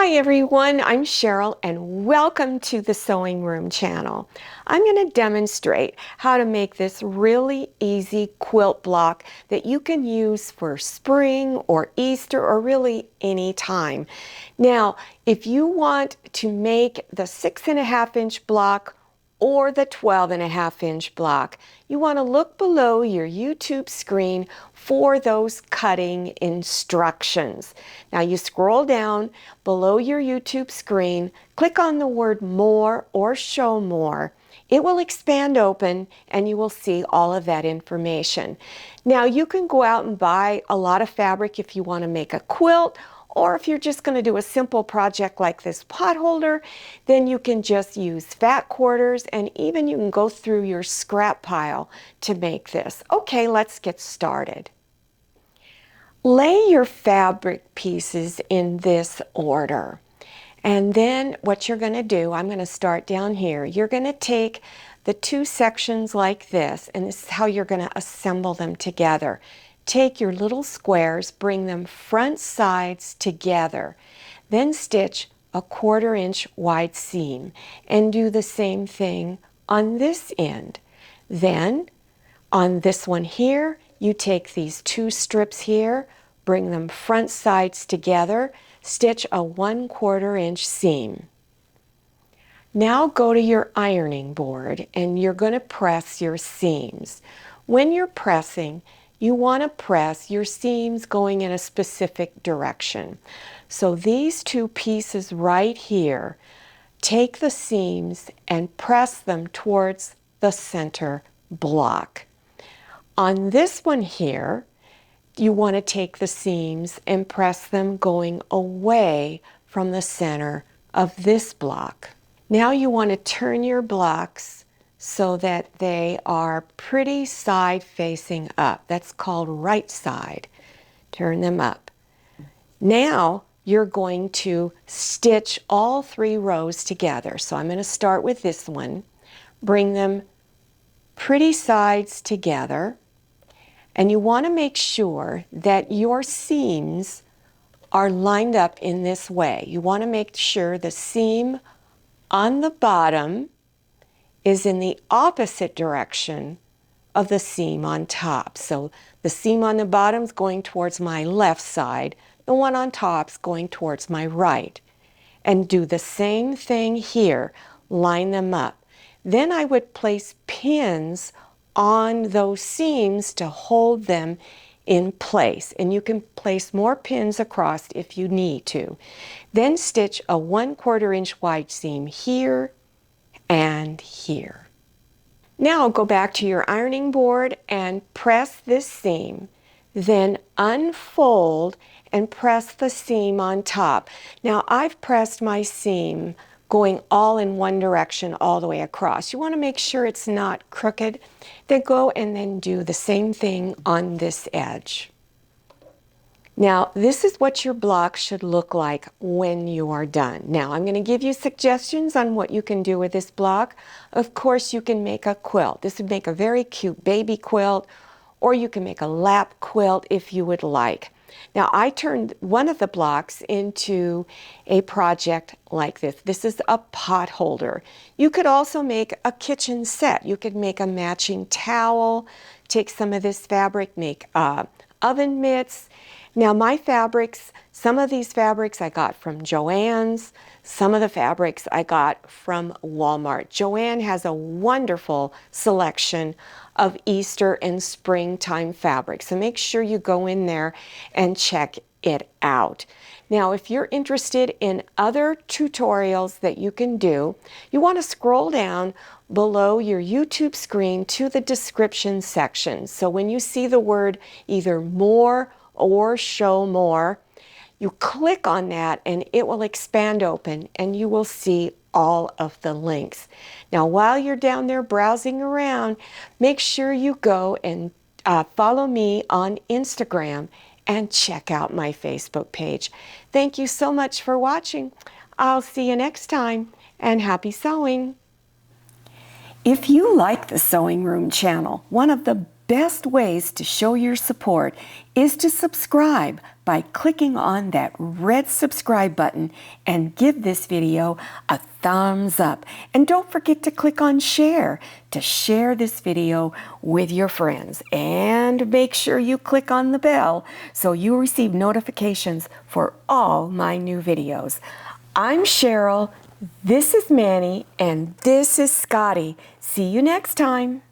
Hi everyone, I'm Cheryl and welcome to the Sewing Room channel. I'm going to demonstrate how to make this really easy quilt block that you can use for spring or Easter or really any time. Now, if you want to make the 6.5-inch block or the 12.5-inch block, you want to look below your YouTube screen for those cutting instructions. Now you scroll down below your YouTube screen, click on the word more or show more. It will expand open and you will see all of that information. Now you can go out and buy a lot of fabric if you want to make a quilt, or if you're just going to do a simple project like this pot holder, then you can just use fat quarters, and even you can go through your scrap pile to make this. Okay, let's get started. Lay your fabric pieces in this order. And then what you're going to do, I'm going to start down here. You're going to take the two sections like this, and this is how you're going to assemble them together. Take your little squares, bring them front sides together, then stitch a 1/4 inch wide seam and do the same thing on this end. Then on this one here, you take these two strips here, bring them front sides together, stitch a 1/4 inch seam. Now go to your ironing board and you're going to press your seams. When you're pressing, you want to press your seams going in a specific direction. So these two pieces right here, take the seams and press them towards the center block. On this one here, you want to take the seams and press them going away from the center of this block. Now you want to turn your blocks so that they are pretty side facing up. That's called right side. Turn them up. Now you're going to stitch all 3 rows together. So I'm going to start with this one. Bring them pretty sides together. And you want to make sure that your seams are lined up in this way. You want to make sure the seam on the bottom is in the opposite direction of the seam on top. So the seam on the bottom is going towards my left side, the one on top is going towards my right. And do the same thing here, line them up. Then I would place pins on those seams to hold them in place, and you can place more pins across if you need to. Then stitch a 1/4 inch wide seam here and here. Now go back to your ironing board and press this seam, then unfold and press the seam on top. Now I've pressed my seam going all in one direction all the way across. You want to make sure it's not crooked. Then go and then do the same thing on this edge. Now this is what your block should look like when you are done. Now I'm going to give you suggestions on what you can do with this block. Of course you can make a quilt. This would make a very cute baby quilt, or you can make a lap quilt if you would like. Now I turned one of the blocks into a project like this. This is a pot holder. You could also make a kitchen set. You could make a matching towel, take some of this fabric, make oven mitts. Now my fabrics, some of these fabrics I got from Joann's, some of the fabrics I got from Walmart. Joann has a wonderful selection of Easter and springtime fabrics, so make sure you go in there and check it out. Now if you're interested in other tutorials that you can do, you want to scroll down below your YouTube screen to the description section. So when you see the word either more or show more, you click on that and it will expand open and you will see all of the links. Now while you're down there browsing around, make sure you go and follow me on Instagram and check out my Facebook page. Thank you so much for watching. I'll see you next time, and happy sewing. If you like the Sewing Room channel, one of the best ways to show your support is to subscribe by clicking on that red subscribe button and give this video a thumbs up. And don't forget to click on share to share this video with your friends. And make sure you click on the bell so you receive notifications for all my new videos. I'm Cheryl, this is Manny, and this is Scotty. See you next time.